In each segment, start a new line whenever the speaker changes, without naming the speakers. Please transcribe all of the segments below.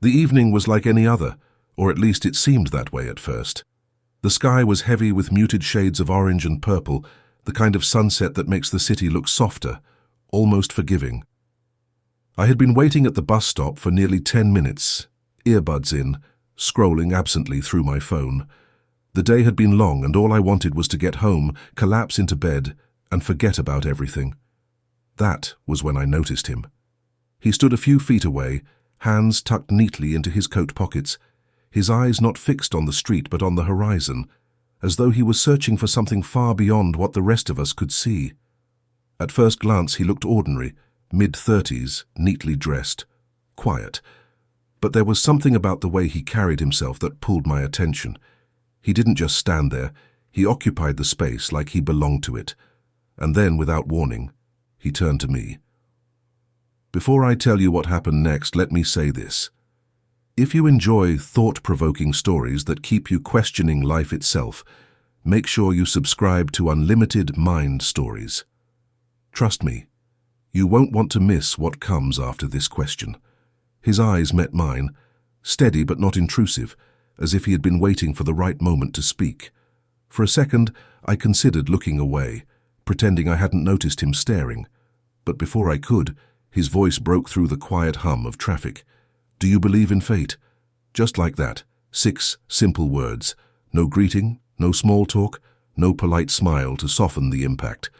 The evening was like any other, or at least it seemed that way at first. The sky was heavy with muted shades of orange and purple, the kind of sunset that makes the city look softer, almost forgiving. I had been waiting at the bus stop for nearly 10 minutes, earbuds in, scrolling absently through my phone. The day had been long and all I wanted was to get home, collapse into bed, and forget about everything. That was when I noticed him. He stood a few feet away, hands tucked neatly into his coat pockets, his eyes not fixed on the street but on the horizon, as though he was searching for something far beyond what the rest of us could see. At first glance he looked ordinary, mid-30s, neatly dressed, quiet. But there was something about the way he carried himself that pulled my attention. He didn't just stand there, he occupied the space like he belonged to it. And then, without warning, he turned to me. Before I tell you what happened next, let me say this. If you enjoy thought-provoking stories that keep you questioning life itself, make sure you subscribe to Unlimited Mind Stories. Trust me, you won't want to miss what comes after this question. His eyes met mine, steady but not intrusive, as if he had been waiting for the right moment to speak. For a second, I considered looking away, pretending I hadn't noticed him staring. But before I could, his voice broke through the quiet hum of traffic. "Do you believe in fate?" Just like that, 6 simple words. No greeting, no small talk, no polite smile to soften the impact.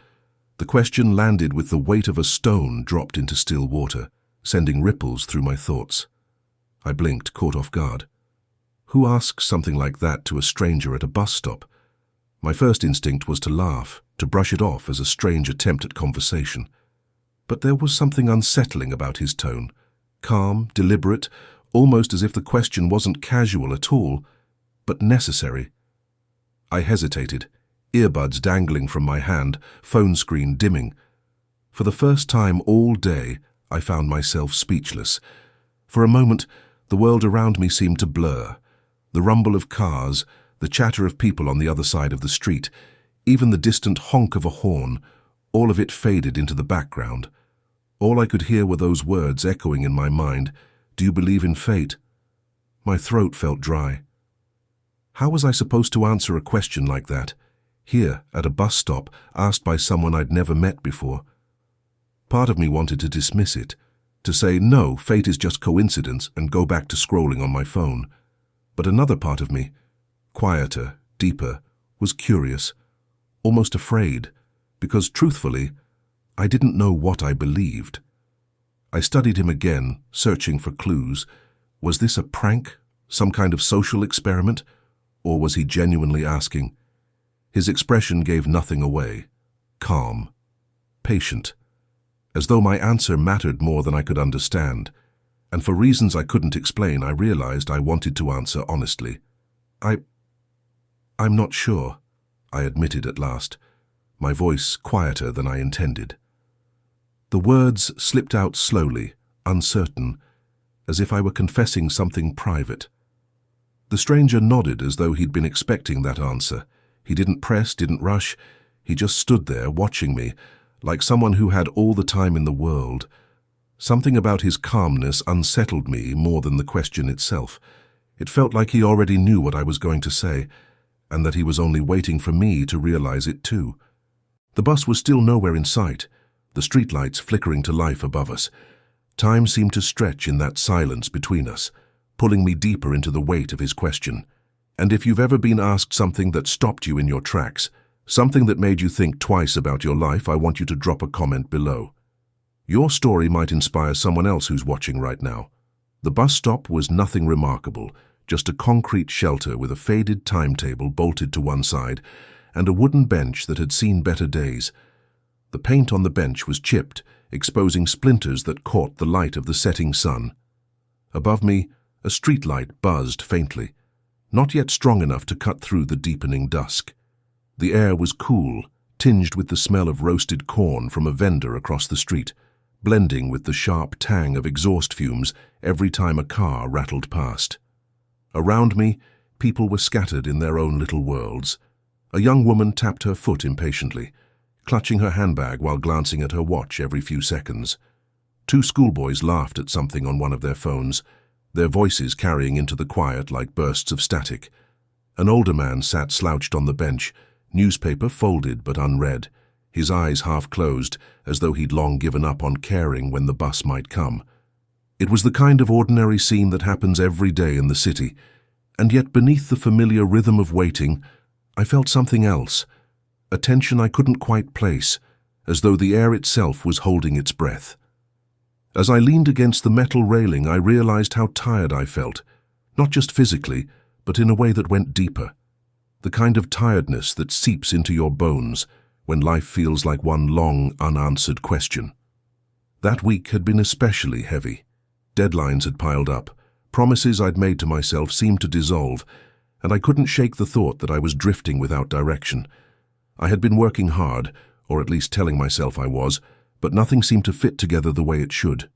The question landed with the weight of a stone dropped into still water, sending ripples through my thoughts. I blinked, caught off guard. Who asks something like that to a stranger at a bus stop? My first instinct was to laugh, to brush it off as a strange attempt at conversation. But there was something unsettling about his tone. Calm, deliberate, almost as if the question wasn't casual at all, but necessary. I hesitated, earbuds dangling from my hand, phone screen dimming. For the first time all day, I found myself speechless. For a moment, the world around me seemed to blur. The rumble of cars, the chatter of people on the other side of the street, even the distant honk of a horn, all of it faded into the background. All I could hear were those words echoing in my mind. Do you believe in fate? My throat felt dry. How was I supposed to answer a question like that, here at a bus stop, asked by someone I'd never met before? Part of me wanted to dismiss it, to say, no, fate is just coincidence, and go back to scrolling on my phone. But another part of me, quieter, deeper, was curious, almost afraid, because truthfully, I didn't know what I believed. I studied him again, searching for clues. Was this a prank, some kind of social experiment, or was he genuinely asking? His expression gave nothing away. Calm, patient, as though my answer mattered more than I could understand. And for reasons I couldn't explain, I realized I wanted to answer honestly. I'm not sure, I admitted at last, my voice quieter than I intended. The words slipped out slowly, uncertain, as if I were confessing something private. The stranger nodded as though he'd been expecting that answer. He didn't press, didn't rush. He just stood there watching me, like someone who had all the time in the world. Something about his calmness unsettled me more than the question itself. It felt like he already knew what I was going to say, and that he was only waiting for me to realize it too. The bus was still nowhere in sight, the streetlights flickering to life above us. Time seemed to stretch in that silence between us, pulling me deeper into the weight of his question. And if you've ever been asked something that stopped you in your tracks, something that made you think twice about your life, I want you to drop a comment below. Your story might inspire someone else who's watching right now. The bus stop was nothing remarkable, just a concrete shelter with a faded timetable bolted to one side and a wooden bench that had seen better days. The paint on the bench was chipped, exposing splinters that caught the light of the setting sun. Above me, a streetlight buzzed faintly, not yet strong enough to cut through the deepening dusk. The air was cool, tinged with the smell of roasted corn from a vendor across the street, blending with the sharp tang of exhaust fumes every time a car rattled past. Around me, people were scattered in their own little worlds. A young woman tapped her foot impatiently, clutching her handbag while glancing at her watch every few seconds. 2 schoolboys laughed at something on one of their phones. their voices carrying into the quiet like bursts of static. An older man sat slouched on the bench, newspaper folded but unread, his eyes half closed, as though he'd long given up on caring when the bus might come. It was the kind of ordinary scene that happens every day in the city, and yet beneath the familiar rhythm of waiting, I felt something else, a tension I couldn't quite place, as though the air itself was holding its breath. As I leaned against the metal railing, I realized how tired I felt, not just physically, but in a way that went deeper. The kind of tiredness that seeps into your bones when life feels like one long, unanswered question. That week had been especially heavy. Deadlines had piled up, promises I'd made to myself seemed to dissolve, and I couldn't shake the thought that I was drifting without direction. I had been working hard, or at least telling myself I was, but nothing seemed to fit together the way it should.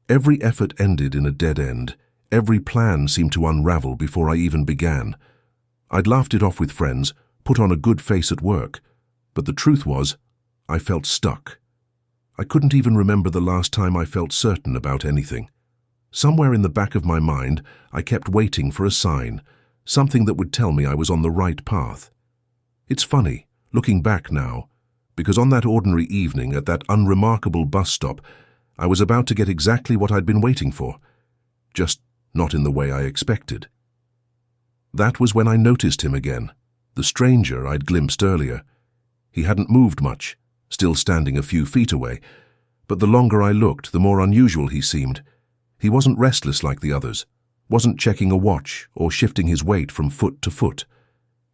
Every effort ended in a dead end. Every plan seemed to unravel before I even began. I'd laughed it off with friends, put on a good face at work, but the truth was, I felt stuck. I couldn't even remember the last time I felt certain about anything. Somewhere in the back of my mind, I kept waiting for a sign, something that would tell me I was on the right path. It's funny, looking back now, because on that ordinary evening at that unremarkable bus stop, I was about to get exactly what I'd been waiting for, just not in the way I expected. That was when I noticed him again, the stranger I'd glimpsed earlier. He hadn't moved much, still standing a few feet away, but the longer I looked, the more unusual he seemed. He wasn't restless like the others, wasn't checking a watch or shifting his weight from foot to foot.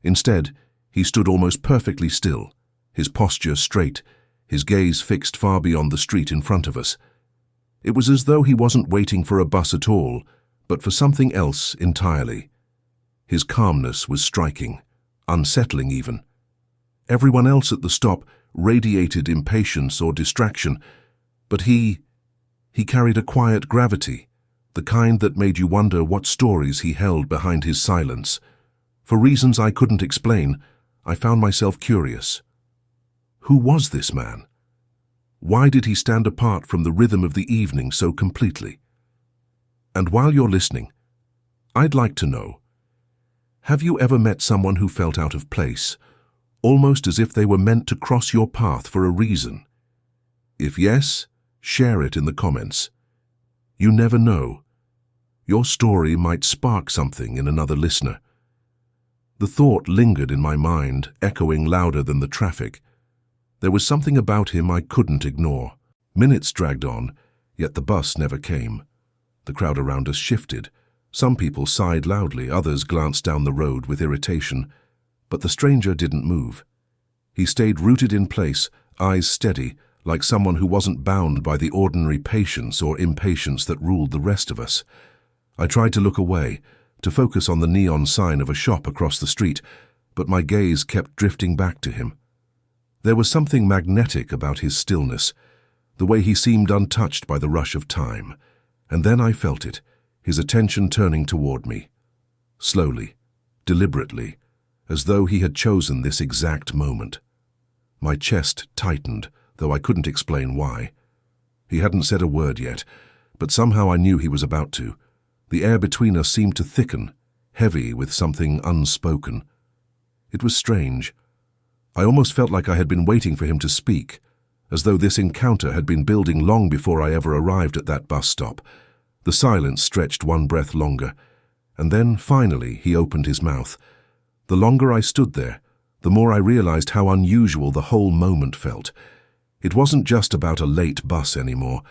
Instead, he stood almost perfectly still, his posture straight, his gaze fixed far beyond the street in front of us. It was as though he wasn't waiting for a bus at all, but for something else entirely. His calmness was striking, unsettling even. Everyone else at the stop radiated impatience or distraction, but he carried a quiet gravity, the kind that made you wonder what stories he held behind his silence. For reasons I couldn't explain, I found myself curious. Who was this man? Why did he stand apart from the rhythm of the evening so completely? And while you're listening, I'd like to know, have you ever met someone who felt out of place, almost as if they were meant to cross your path for a reason? If yes, share it in the comments. You never know. Your story might spark something in another listener. The thought lingered in my mind, echoing louder than the traffic. There was something about him I couldn't ignore. Minutes dragged on, yet the bus never came. The crowd around us shifted. Some people sighed loudly, others glanced down the road with irritation. But the stranger didn't move. He stayed rooted in place, eyes steady, like someone who wasn't bound by the ordinary patience or impatience that ruled the rest of us. I tried to look away, to focus on the neon sign of a shop across the street, but my gaze kept drifting back to him. There was something magnetic about his stillness, the way he seemed untouched by the rush of time. And then I felt it, his attention turning toward me. Slowly, deliberately, as though he had chosen this exact moment. My chest tightened, though I couldn't explain why. He hadn't said a word yet, but somehow I knew he was about to. The air between us seemed to thicken, heavy with something unspoken. It was strange. I almost felt like I had been waiting for him to speak, as though this encounter had been building long before I ever arrived at that bus stop. The silence stretched one breath longer, and then, finally, he opened his mouth. The longer I stood there, the more I realized how unusual the whole moment felt. It wasn't just about a late bus anymore.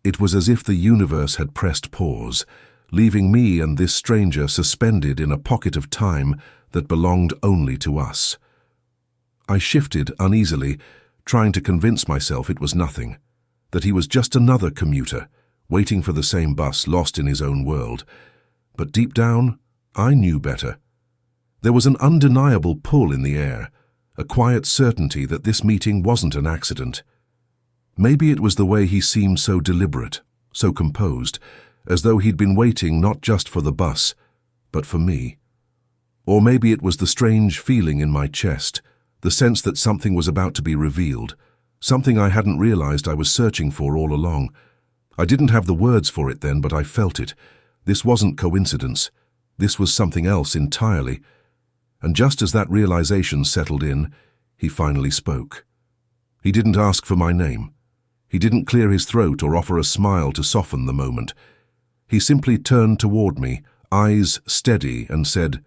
It was as if the universe had pressed pause, leaving me and this stranger suspended in a pocket of time that belonged only to us. I shifted uneasily, trying to convince myself it was nothing, that he was just another commuter, waiting for the same bus, lost in his own world. But deep down, I knew better. There was an undeniable pull in the air, a quiet certainty that this meeting wasn't an accident. Maybe it was the way he seemed so deliberate, so composed, as though he'd been waiting not just for the bus, but for me. Or maybe it was the strange feeling in my chest, the sense that something was about to be revealed, something I hadn't realized I was searching for all along. I didn't have the words for it then, but I felt it, This wasn't coincidence. This was something else entirely. And just as that realization settled in, he finally spoke. He didn't ask for my name. He didn't clear his throat or offer a smile to soften the moment. He simply turned toward me, eyes steady, and said,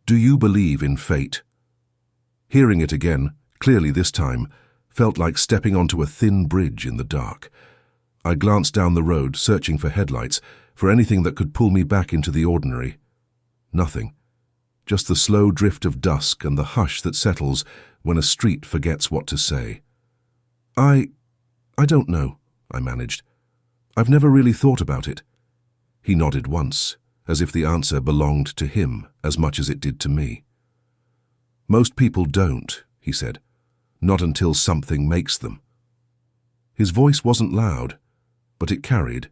"Do you believe in fate?" Hearing it again, clearly this time, felt like stepping onto a thin bridge in the dark. I glanced down the road, searching for headlights, for anything that could pull me back into the ordinary. Nothing. Just the slow drift of dusk and the hush that settles when a street forgets what to say. I don't know, I managed. I've never really thought about it. He nodded once, as if the answer belonged to him as much as it did to me. Most people don't, he said. Not until something makes them. His voice wasn't loud, but it carried,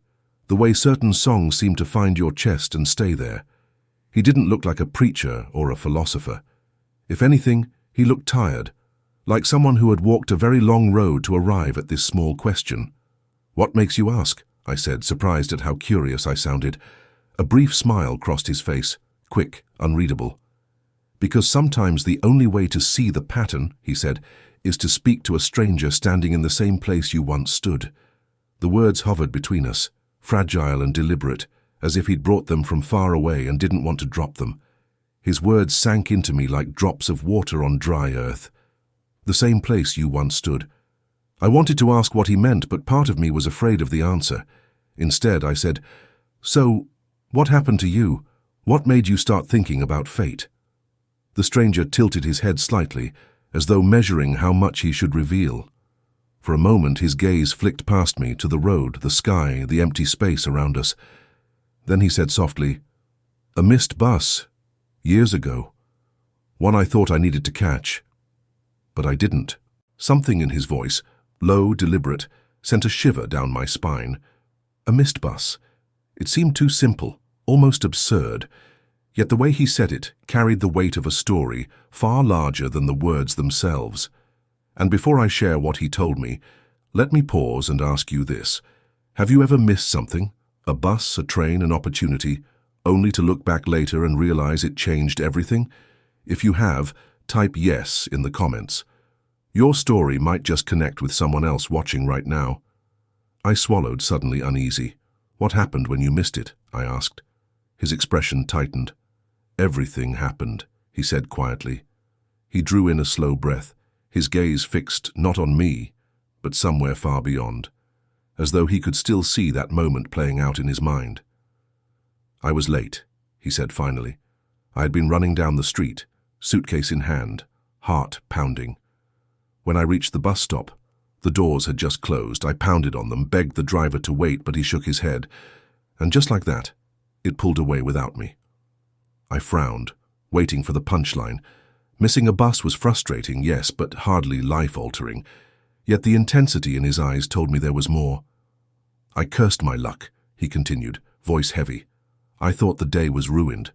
the way certain songs seem to find your chest and stay there. He didn't look like a preacher or a philosopher. If anything, he looked tired, like someone who had walked a very long road to arrive at this small question. "What makes you ask?" I said, surprised at how curious I sounded. A brief smile crossed his face, quick, unreadable. "Because sometimes the only way to see the pattern," he said, "is to speak to a stranger standing in the same place you once stood." The words hovered between us, fragile and deliberate, as if he'd brought them from far away and didn't want to drop them. His words sank into me like drops of water on dry earth. "The same place you once stood." I wanted to ask what he meant, but part of me was afraid of the answer. Instead, I said, "So, what happened to you? What made you start thinking about fate?" The stranger tilted his head slightly, as though measuring how much he should reveal. For a moment, his gaze flicked past me to the road, the sky, the empty space around us. Then he said softly, "A missed bus, years ago. One I thought I needed to catch. But I didn't." Something in his voice, low, deliberate, sent a shiver down my spine. A missed bus. It seemed too simple, almost absurd. Yet the way he said it carried the weight of a story far larger than the words themselves. And before I share what he told me, let me pause and ask you this. Have you ever missed something? A bus, a train, an opportunity, only to look back later and realize it changed everything? If you have, type yes in the comments. Your story might just connect with someone else watching right now. I swallowed, suddenly uneasy. "What happened when you missed it?" I asked. His expression tightened. "Everything happened," he said quietly. He drew in a slow breath, his gaze fixed not on me, but somewhere far beyond, as though he could still see that moment playing out in his mind. "I was late," he said finally. I had been running down the street, suitcase in hand, heart pounding. When I reached the bus stop, the doors had just closed. I pounded on them, begged the driver to wait, but he shook his head. And just like that, it pulled away without me. I frowned, waiting for the punchline. Missing a bus was frustrating, yes, but hardly life-altering. Yet the intensity in his eyes told me there was more. "I cursed my luck," he continued, voice heavy. "I thought the day was ruined.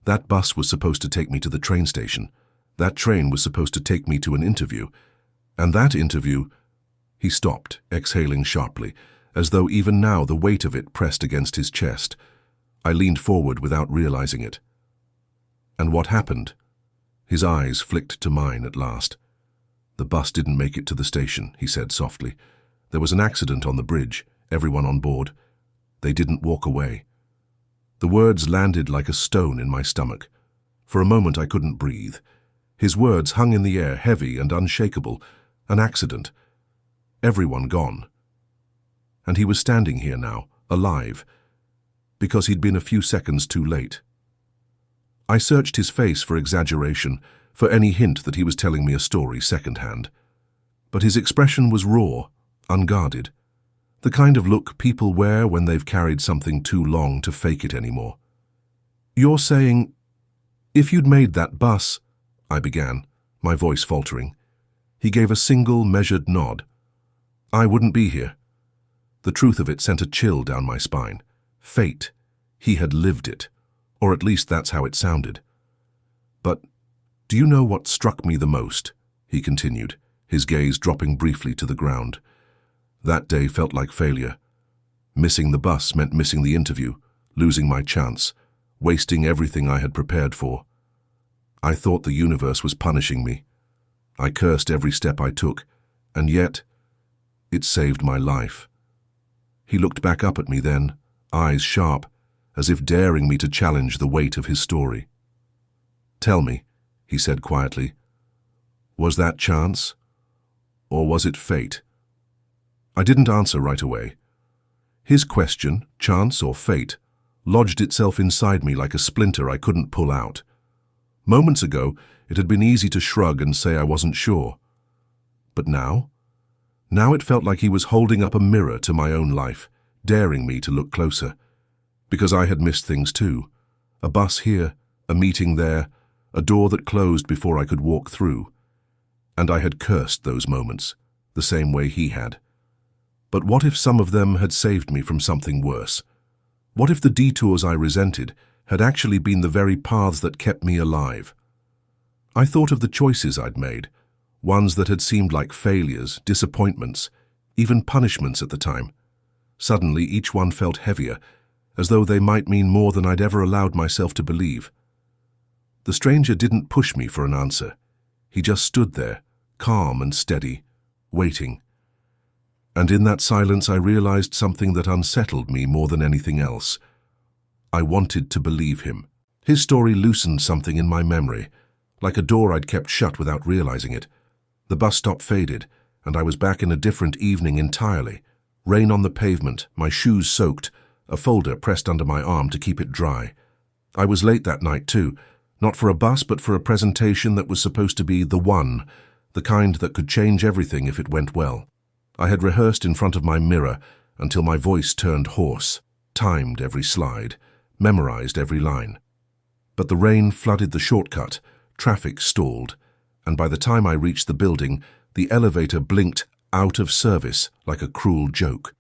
That bus was supposed to take me to the train station. That train was supposed to take me to an interview. And that interview—" He stopped, exhaling sharply, as though even now the weight of it pressed against his chest. I leaned forward without realizing it. "And what happened?" His eyes flicked to mine at last. "The bus didn't make it to the station," he said softly. "There was an accident on the bridge, everyone on board. They didn't walk away." The words landed like a stone in my stomach. For a moment I couldn't breathe. His words hung in the air, heavy and unshakable. An accident. Everyone gone. And he was standing here now, alive, because he'd been a few seconds too late. I searched his face for exaggeration, for any hint that he was telling me a story secondhand. But his expression was raw, unguarded. The kind of look people wear when they've carried something too long to fake it anymore. "You're saying, if you'd made that bus," I began, my voice faltering. He gave a single, measured nod. "I wouldn't be here." The truth of it sent a chill down my spine. Fate. He had lived it. Or at least that's how it sounded. "But do you know what struck me the most?" he continued, his gaze dropping briefly to the ground. "That day felt like failure. Missing the bus meant missing the interview, losing my chance, wasting everything I had prepared for. I thought the universe was punishing me. I cursed every step I took, and yet it saved my life. He looked back up at me then, eyes sharp, as if daring me to challenge the weight of his story. "Tell me," he said quietly, "was that chance, or was it fate?" I didn't answer right away. His question, chance or fate, lodged itself inside me like a splinter I couldn't pull out. Moments ago, it had been easy to shrug and say I wasn't sure. But now? Now it felt like he was holding up a mirror to my own life, daring me to look closer. Because I had missed things too. A bus here, a meeting there, a door that closed before I could walk through. And I had cursed those moments, the same way he had. But what if some of them had saved me from something worse? What if the detours I resented had actually been the very paths that kept me alive? I thought of the choices I'd made, ones that had seemed like failures, disappointments, even punishments at the time. Suddenly, each one felt heavier, as though they might mean more than I'd ever allowed myself to believe. The stranger didn't push me for an answer. He just stood there, calm and steady, waiting. And in that silence I realized something that unsettled me more than anything else. I wanted to believe him. His story loosened something in my memory, like a door I'd kept shut without realizing it. The bus stop faded, and I was back in a different evening entirely. Rain on the pavement, my shoes soaked, a folder pressed under my arm to keep it dry. I was late that night too, not for a bus but for a presentation that was supposed to be the one, the kind that could change everything if it went well. I had rehearsed in front of my mirror until my voice turned hoarse, timed every slide, memorized every line. But the rain flooded the shortcut, traffic stalled, and by the time I reached the building, the elevator blinked out of service like a cruel joke.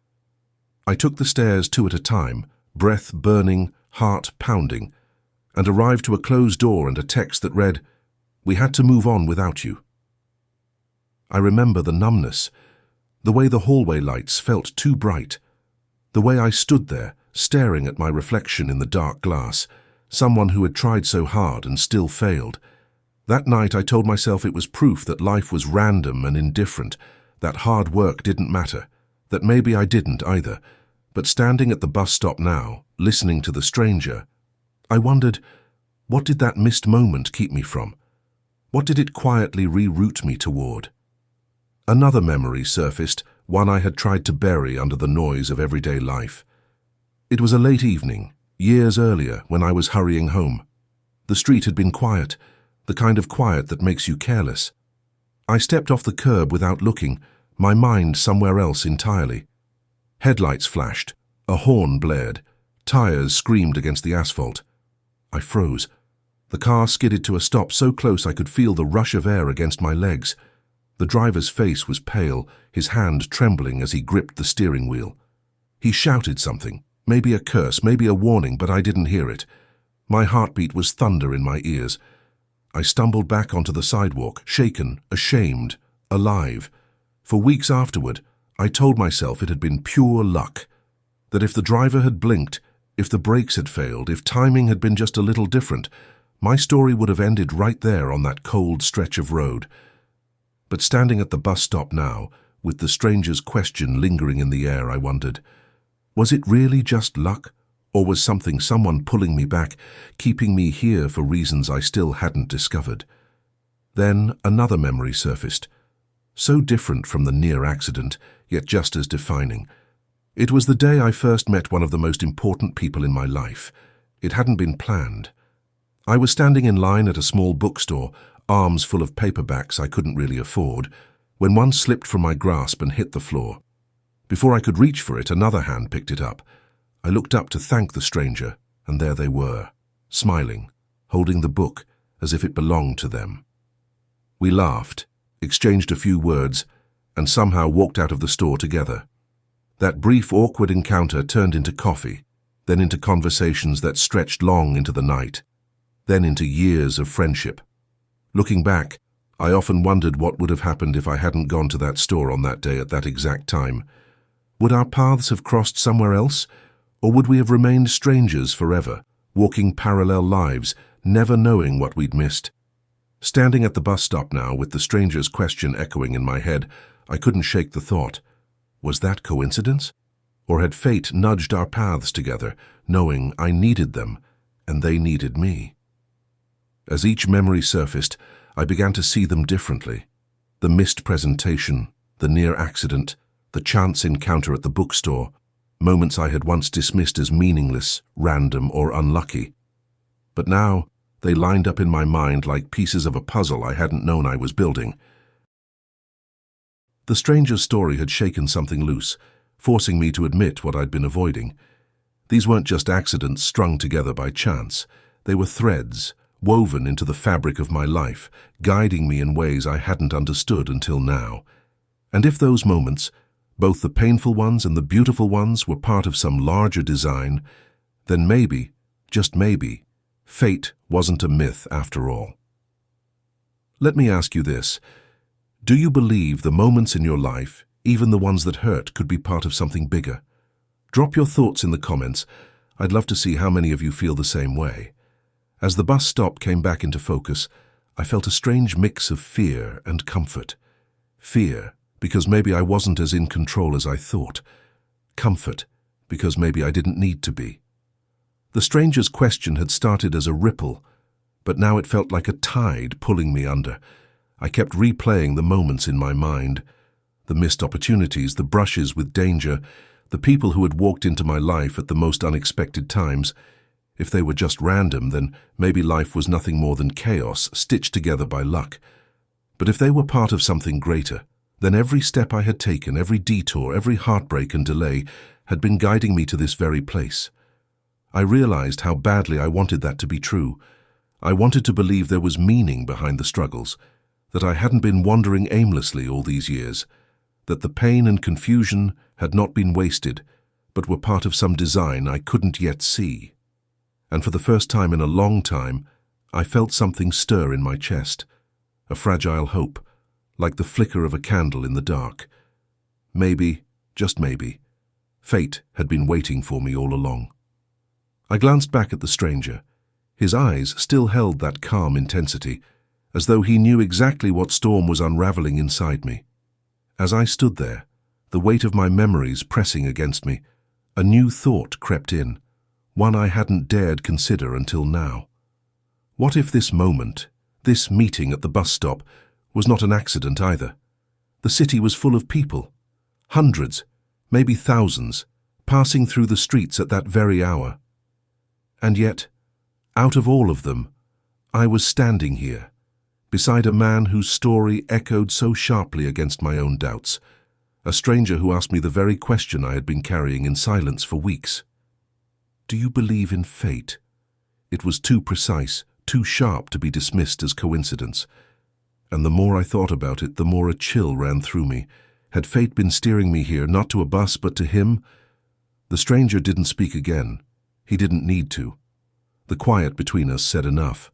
I took the stairs 2 at a time, breath burning, heart pounding, and arrived to a closed door and a text that read, "We had to move on without you." I remember the numbness, the way the hallway lights felt too bright, the way I stood there, staring at my reflection in the dark glass, someone who had tried so hard and still failed. That night I told myself it was proof that life was random and indifferent, that hard work didn't matter, that maybe I didn't either. But standing at the bus stop now, listening to the stranger, I wondered, what did that missed moment keep me from? What did it quietly reroute me toward? Another memory surfaced, one I had tried to bury under the noise of everyday life. It was a late evening, years earlier, when I was hurrying home. The street had been quiet, the kind of quiet that makes you careless. I stepped off the curb without looking, my mind somewhere else entirely. Headlights flashed, a horn blared, tires screamed against the asphalt. I froze. The car skidded to a stop so close I could feel the rush of air against my legs. The driver's face was pale, his hand trembling as he gripped the steering wheel. He shouted something, maybe a curse, maybe a warning, but I didn't hear it. My heartbeat was thunder in my ears. I stumbled back onto the sidewalk, shaken, ashamed, alive. For weeks afterward, I told myself it had been pure luck, that if the driver had blinked, if the brakes had failed, if timing had been just a little different, my story would have ended right there on that cold stretch of road. But standing at the bus stop now, with the stranger's question lingering in the air, I wondered, was it really just luck? Or was someone pulling me back, keeping me here for reasons I still hadn't discovered? Then another memory surfaced, so different from the near accident, yet just as defining. It was the day I first met one of the most important people in my life. It hadn't been planned. I was standing in line at a small bookstore, arms full of paperbacks I couldn't really afford, when one slipped from my grasp and hit the floor. Before I could reach for it, another hand picked it up. I looked up to thank the stranger, and there they were, smiling, holding the book as if it belonged to them. We laughed, exchanged a few words, and somehow walked out of the store together. That brief, awkward encounter turned into coffee, then into conversations that stretched long into the night, then into years of friendship. Looking back, I often wondered what would have happened if I hadn't gone to that store on that day at that exact time. Would our paths have crossed somewhere else? Or would we have remained strangers forever, walking parallel lives, never knowing what we'd missed? Standing at the bus stop now, with the stranger's question echoing in my head, I couldn't shake the thought. Was that coincidence? Or had fate nudged our paths together, knowing I needed them, and they needed me? As each memory surfaced, I began to see them differently. The missed presentation, the near accident, the chance encounter at the bookstore, moments I had once dismissed as meaningless, random, or unlucky. But now, they lined up in my mind like pieces of a puzzle I hadn't known I was building. The stranger's story had shaken something loose, forcing me to admit what I'd been avoiding. These weren't just accidents strung together by chance. They were threads, woven into the fabric of my life, guiding me in ways I hadn't understood until now. And if those moments, both the painful ones and the beautiful ones, were part of some larger design, then maybe, just maybe, fate wasn't a myth after all. Let me ask you this. Do you believe the moments in your life, even the ones that hurt, could be part of something bigger? Drop your thoughts in the comments. I'd love to see how many of you feel the same way. As the bus stop came back into focus, I felt a strange mix of fear and comfort. Fear, because maybe I wasn't as in control as I thought. Comfort, because maybe I didn't need to be. The stranger's question had started as a ripple, but now it felt like a tide pulling me under. I kept replaying the moments in my mind, the missed opportunities, the brushes with danger, the people who had walked into my life at the most unexpected times. If they were just random, then maybe life was nothing more than chaos stitched together by luck. But if they were part of something greater, then every step I had taken, every detour, every heartbreak and delay had been guiding me to this very place. I realized how badly I wanted that to be true. I wanted to believe there was meaning behind the struggles, that I hadn't been wandering aimlessly all these years, that the pain and confusion had not been wasted, but were part of some design I couldn't yet see. And for the first time in a long time, I felt something stir in my chest, a fragile hope, like the flicker of a candle in the dark. Maybe, just maybe, fate had been waiting for me all along. I glanced back at the stranger. His eyes still held that calm intensity, as though he knew exactly what storm was unraveling inside me. As I stood there, the weight of my memories pressing against me, a new thought crept in, one I hadn't dared consider until now. What if this moment, this meeting at the bus stop, was not an accident either? The city was full of people, hundreds, maybe thousands, passing through the streets at that very hour. And yet, out of all of them, I was standing here, beside a man whose story echoed so sharply against my own doubts, a stranger who asked me the very question I had been carrying in silence for weeks. Do you believe in fate? It was too precise, too sharp to be dismissed as coincidence. And the more I thought about it, the more a chill ran through me. Had fate been steering me here, not to a bus, but to him? The stranger didn't speak again. He didn't need to. The quiet between us said enough.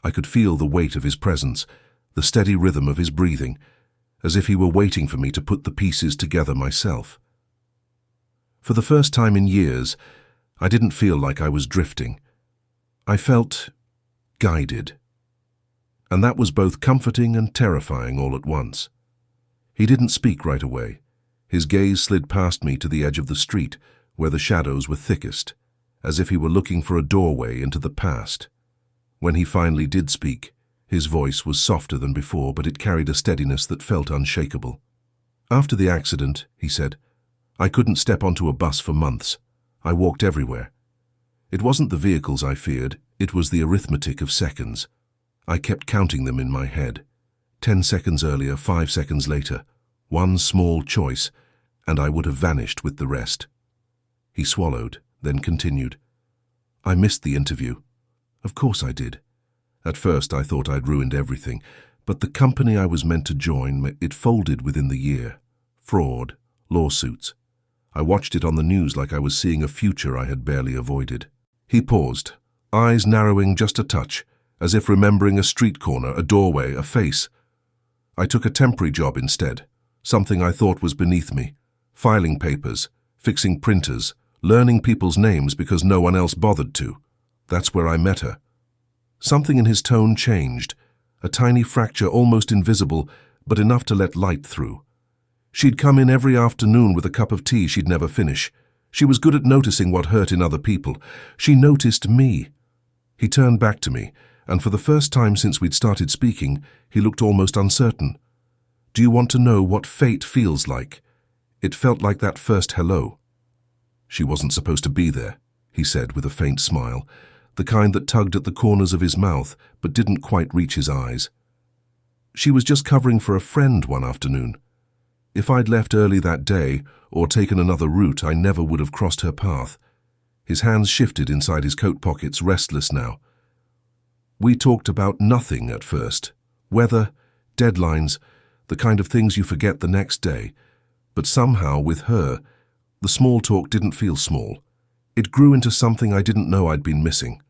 I could feel the weight of his presence, the steady rhythm of his breathing, as if he were waiting for me to put the pieces together myself. For the first time in years, I didn't feel like I was drifting. I felt guided. And that was both comforting and terrifying all at once. He didn't speak right away. His gaze slid past me to the edge of the street, where the shadows were thickest, as if he were looking for a doorway into the past. When he finally did speak, his voice was softer than before, but it carried a steadiness that felt unshakable. After the accident, he said, I couldn't step onto a bus for months. I walked everywhere. It wasn't the vehicles I feared, it was the arithmetic of seconds. I kept counting them in my head. 10 seconds earlier, 5 seconds later, one small choice, and I would have vanished with the rest. He swallowed, then continued. I missed the interview. Of course I did. At first I thought I'd ruined everything, but the company I was meant to join, it folded within the year. Fraud, lawsuits. I watched it on the news like I was seeing a future I had barely avoided. He paused, eyes narrowing just a touch, as if remembering a street corner, a doorway, a face. I took a temporary job instead, something I thought was beneath me. Filing papers, fixing printers, learning people's names because no one else bothered to. That's where I met her. Something in his tone changed, a tiny fracture almost invisible, but enough to let light through. She'd come in every afternoon with a cup of tea she'd never finish. She was good at noticing what hurt in other people. She noticed me. He turned back to me, and for the first time since we'd started speaking, he looked almost uncertain. "Do you want to know what fate feels like?" It felt like that first hello. "She wasn't supposed to be there," he said with a faint smile, the kind that tugged at the corners of his mouth but didn't quite reach his eyes. "She was just covering for a friend one afternoon. If I'd left early that day or taken another route, I never would have crossed her path." His hands shifted inside his coat pockets, restless now. "We talked about nothing at first. Weather, deadlines, the kind of things you forget the next day. But somehow, with her, the small talk didn't feel small. It grew into something I didn't know I'd been missing.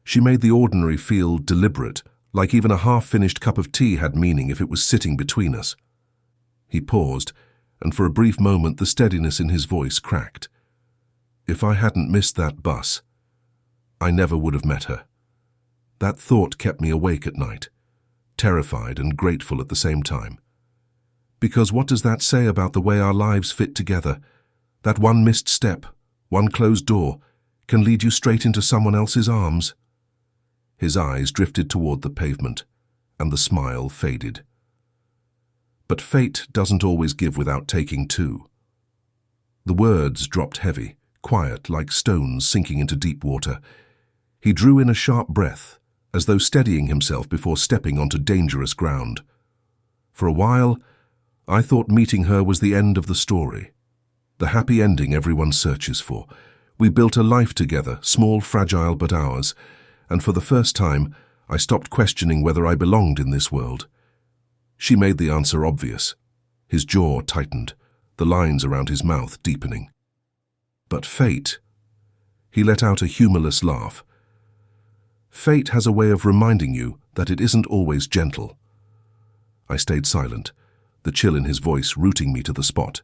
She made the ordinary feel deliberate, like even a half-finished cup of tea had meaning if it was sitting between us." He paused, and for a brief moment the steadiness in his voice cracked. "If I hadn't missed that bus, I never would have met her." That thought kept me awake at night, terrified and grateful at the same time. Because what does that say about the way our lives fit together? That one missed step, one closed door, can lead you straight into someone else's arms. His eyes drifted toward the pavement, and the smile faded. But fate doesn't always give without taking too. The words dropped heavy, quiet like stones sinking into deep water. He drew in a sharp breath, as though steadying himself before stepping onto dangerous ground. For a while, I thought meeting her was the end of the story. The happy ending everyone searches for. We built a life together, small, fragile, but ours, and for the first time, I stopped questioning whether I belonged in this world. She made the answer obvious. His jaw tightened, the lines around his mouth deepening. But fate... He let out a humorless laugh. "Fate has a way of reminding you that it isn't always gentle." I stayed silent, the chill in his voice rooting me to the spot.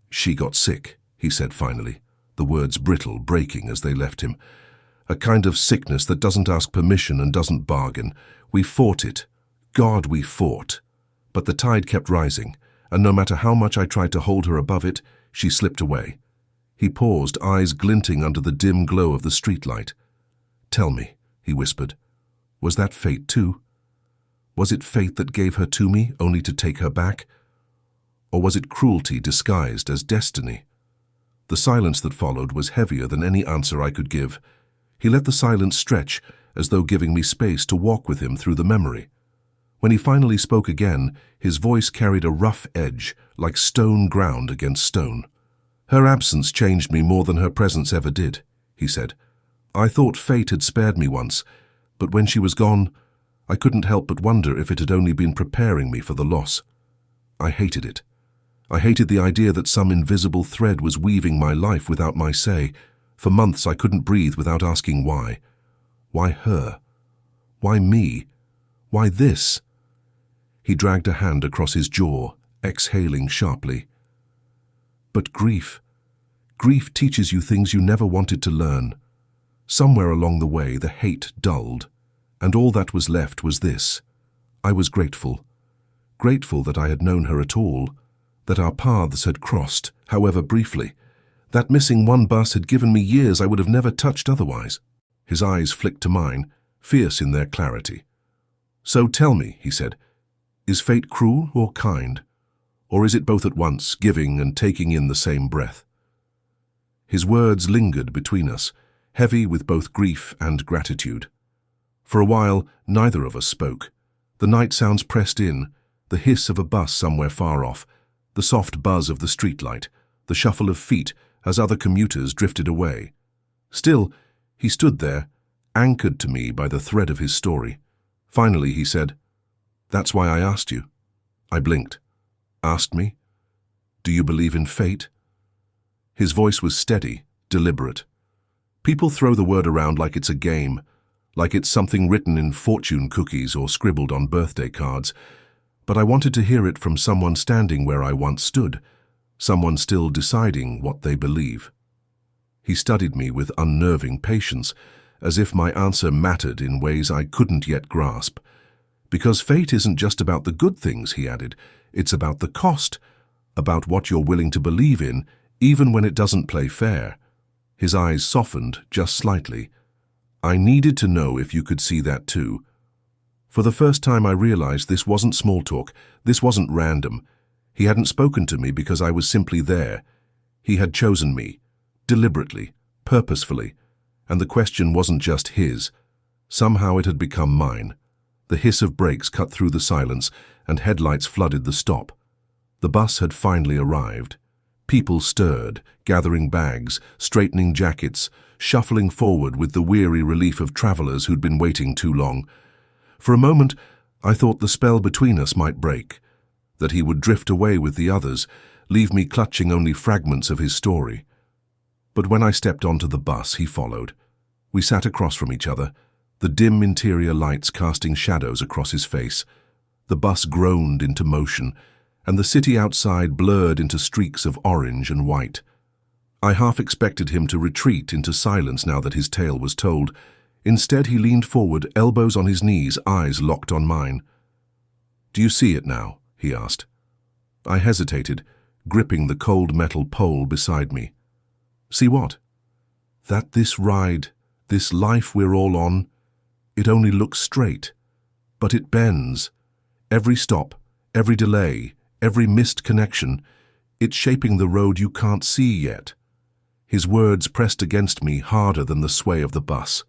"She got sick," he said finally, the words brittle, breaking as they left him. "A kind of sickness that doesn't ask permission and doesn't bargain. We fought it. God, we fought. But the tide kept rising, and no matter how much I tried to hold her above it, she slipped away." He paused, eyes glinting under the dim glow of the streetlight. "Tell me," he whispered, "was that fate too? Was it fate that gave her to me, only to take her back? Or was it cruelty disguised as destiny?" The silence that followed was heavier than any answer I could give. He let the silence stretch, as though giving me space to walk with him through the memory. When he finally spoke again, his voice carried a rough edge, like stone ground against stone. "Her absence changed me more than her presence ever did," he said. "I thought fate had spared me once, but when she was gone, I couldn't help but wonder if it had only been preparing me for the loss. I hated it. I hated the idea that some invisible thread was weaving my life without my say. For months I couldn't breathe without asking why. Why her? Why me? Why this?" He dragged a hand across his jaw, exhaling sharply. "But grief teaches you things you never wanted to learn. Somewhere along the way the hate dulled, and all that was left was this. I was grateful. Grateful that I had known her at all, that our paths had crossed, however briefly. That missing one bus had given me years I would have never touched otherwise." His eyes flicked to mine, fierce in their clarity. "So tell me," he said, "is fate cruel or kind? Or is it both at once, giving and taking in the same breath?" His words lingered between us, heavy with both grief and gratitude. For a while, neither of us spoke. The night sounds pressed in, the hiss of a bus somewhere far off, the soft buzz of the streetlight, the shuffle of feet as other commuters drifted away. Still, he stood there, anchored to me by the thread of his story. Finally, he said, "That's why I asked you." I blinked. "Asked me? Do you believe in fate?" His voice was steady, deliberate. People throw the word around like it's a game, like it's something written in fortune cookies or scribbled on birthday cards. But I wanted to hear it from someone standing where I once stood, someone still deciding what they believe. He studied me with unnerving patience, as if my answer mattered in ways I couldn't yet grasp. Because fate isn't just about the good things, he added. It's about the cost, about what you're willing to believe in, even when it doesn't play fair. His eyes softened just slightly. I needed to know if you could see that too. For the first time I realized this wasn't small talk, this wasn't random. He hadn't spoken to me because I was simply there. He had chosen me, deliberately, purposefully, and the question wasn't just his. Somehow it had become mine. The hiss of brakes cut through the silence, and headlights flooded the stop. The bus had finally arrived. People stirred, gathering bags, straightening jackets, shuffling forward with the weary relief of travelers who'd been waiting too long. For a moment, I thought the spell between us might break, that he would drift away with the others, leave me clutching only fragments of his story. But when I stepped onto the bus, he followed. We sat across from each other, the dim interior lights casting shadows across his face. The bus groaned into motion, and the city outside blurred into streaks of orange and white. I half expected him to retreat into silence now that his tale was told. Instead, he leaned forward, elbows on his knees, eyes locked on mine. "Do you see it now?" he asked. I hesitated, gripping the cold metal pole beside me. "See what?" "That this ride, this life we're all on, it only looks straight, but it bends. Every stop, every delay, every missed connection, it's shaping the road you can't see yet." His words pressed against me harder than the sway of the bus.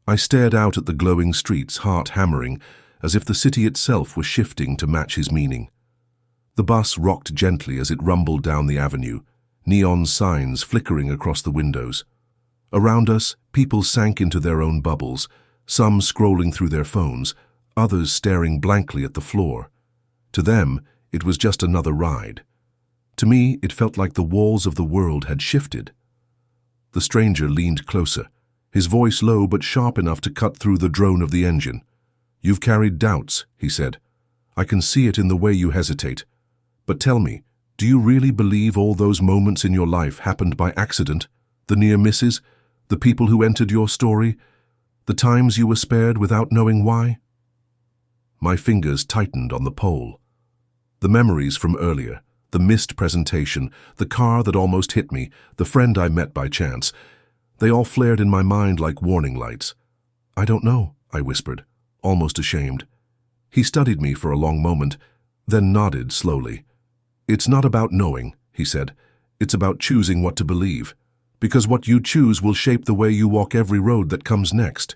I stared out at the glowing streets, heart hammering, as if the city itself were shifting to match his meaning. The bus rocked gently as it rumbled down the avenue, neon signs flickering across the windows. Around us, people sank into their own bubbles, some scrolling through their phones, others staring blankly at the floor. To them, it was just another ride. To me, it felt like the walls of the world had shifted. The stranger leaned closer, his voice low but sharp enough to cut through the drone of the engine. "You've carried doubts," he said. "I can see it in the way you hesitate. But tell me, do you really believe all those moments in your life happened by accident? The near misses? The people who entered your story? The times you were spared without knowing why?" My fingers tightened on the pole. The memories from earlier, the missed presentation, the car that almost hit me, the friend I met by chance, they all flared in my mind like warning lights. "I don't know," I whispered, almost ashamed. He studied me for a long moment, then nodded slowly. "It's not about knowing," he said. "It's about choosing what to believe. Because what you choose will shape the way you walk every road that comes next."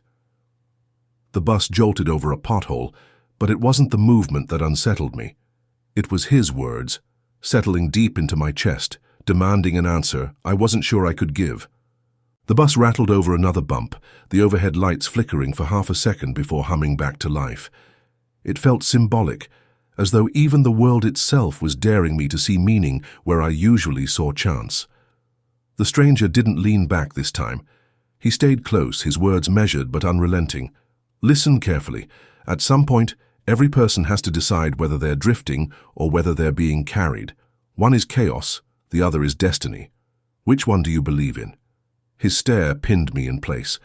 The bus jolted over a pothole, but it wasn't the movement that unsettled me. It was his words, settling deep into my chest, demanding an answer I wasn't sure I could give. The bus rattled over another bump, the overhead lights flickering for half a second before humming back to life. It felt symbolic, as though even the world itself was daring me to see meaning where I usually saw chance. The stranger didn't lean back this time. He stayed close, his words measured but unrelenting. "Listen carefully. At some point, every person has to decide whether they're drifting or whether they're being carried. One is chaos, the other is destiny. Which one do you believe in?" His stare pinned me in place.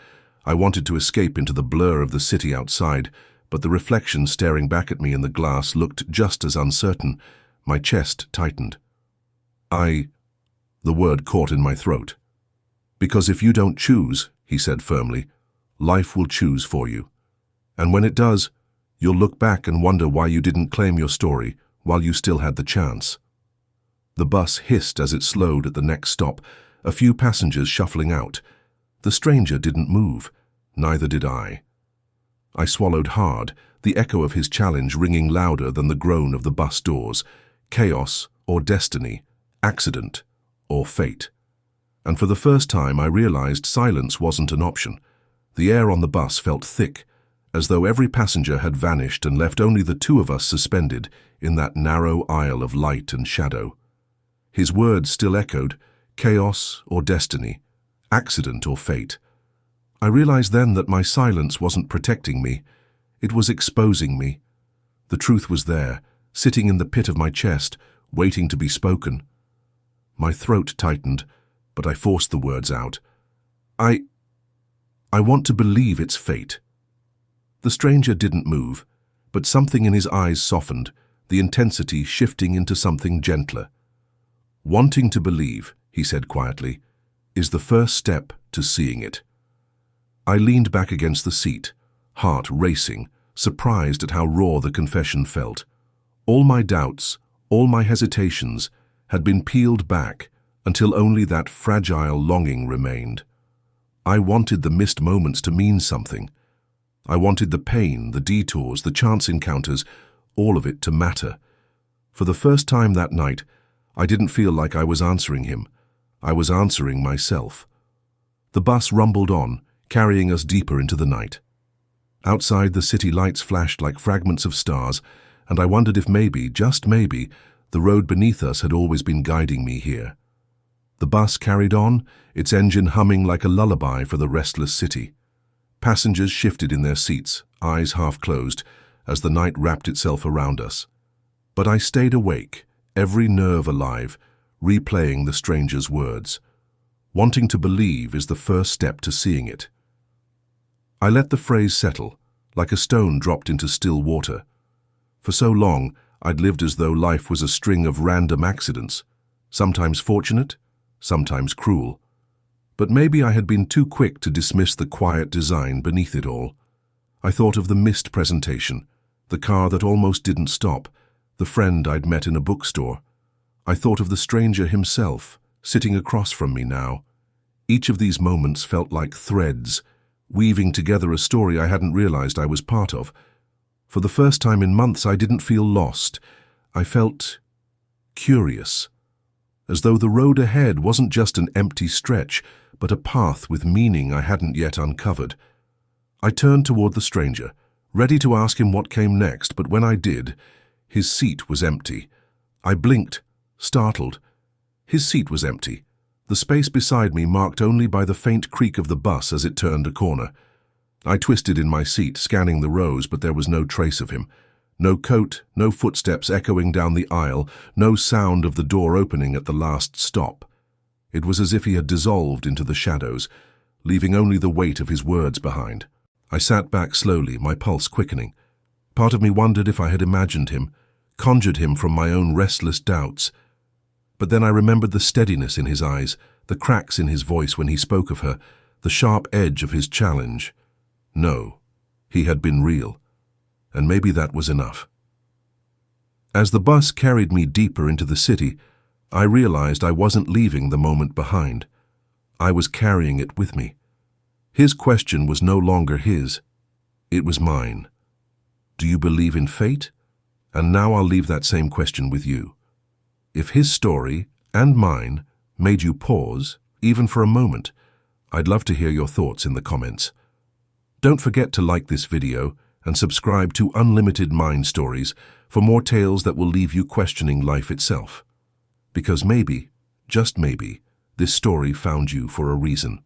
I wanted to escape into the blur of the city outside, but the reflection staring back at me in the glass looked just as uncertain. My chest tightened. The word caught in my throat. "Because if you don't choose," he said firmly, "life will choose for you. And when it does, you'll look back and wonder why you didn't claim your story while you still had the chance." The bus hissed as it slowed at the next stop, a few passengers shuffling out. The stranger didn't move, neither did I. I swallowed hard, the echo of his challenge ringing louder than the groan of the bus doors. Chaos or destiny, accident or fate. And for the first time I realized silence wasn't an option. The air on the bus felt thick, as though every passenger had vanished and left only the two of us suspended in that narrow aisle of light and shadow. His words still echoed, chaos or destiny, accident or fate. I realized then that my silence wasn't protecting me, it was exposing me. The truth was there, sitting in the pit of my chest, waiting to be spoken. My throat tightened, but I forced the words out. I want to believe it's fate." The stranger didn't move, but something in his eyes softened, the intensity shifting into something gentler. "Wanting to believe," he said quietly, "is the first step to seeing it." I leaned back against the seat, heart racing, surprised at how raw the confession felt. All my doubts, all my hesitations, had been peeled back until only that fragile longing remained. I wanted the missed moments to mean something. I wanted the pain, the detours, the chance encounters, all of it to matter. For the first time that night, I didn't feel like I was answering him. I was answering myself. The bus rumbled on, carrying us deeper into the night. Outside, the city lights flashed like fragments of stars, and I wondered if maybe, just maybe, the road beneath us had always been guiding me here. The bus carried on, its engine humming like a lullaby for the restless city. Passengers shifted in their seats, eyes half closed, as the night wrapped itself around us. But I stayed awake, every nerve alive, replaying the stranger's words. Wanting to believe is the first step to seeing it. I let the phrase settle, like a stone dropped into still water. For so long, I'd lived as though life was a string of random accidents, sometimes fortunate, sometimes cruel. But maybe I had been too quick to dismiss the quiet design beneath it all. I thought of the missed presentation, the car that almost didn't stop, the friend I'd met in a bookstore. I thought of the stranger himself, sitting across from me now. Each of these moments felt like threads, weaving together a story I hadn't realized I was part of. For the first time in months, I didn't feel lost. I felt curious, as though the road ahead wasn't just an empty stretch, but a path with meaning I hadn't yet uncovered. I turned toward the stranger, ready to ask him what came next, but when I did, his seat was empty. I blinked, startled. His seat was empty, the space beside me marked only by the faint creak of the bus as it turned a corner. I twisted in my seat, scanning the rows, but there was no trace of him. No coat, no footsteps echoing down the aisle, no sound of the door opening at the last stop. It was as if he had dissolved into the shadows, leaving only the weight of his words behind. I sat back slowly, my pulse quickening. Part of me wondered if I had imagined him, conjured him from my own restless doubts. But then I remembered the steadiness in his eyes, the cracks in his voice when he spoke of her, the sharp edge of his challenge. No, he had been real. And maybe that was enough. As the bus carried me deeper into the city, I realized I wasn't leaving the moment behind. I was carrying it with me. His question was no longer his. It was mine. Do you believe in fate? And now I'll leave that same question with you. If his story, and mine, made you pause, even for a moment, I'd love to hear your thoughts in the comments. Don't forget to like this video and subscribe to Unlimited Mind Stories for more tales that will leave you questioning life itself. Because maybe, just maybe, this story found you for a reason.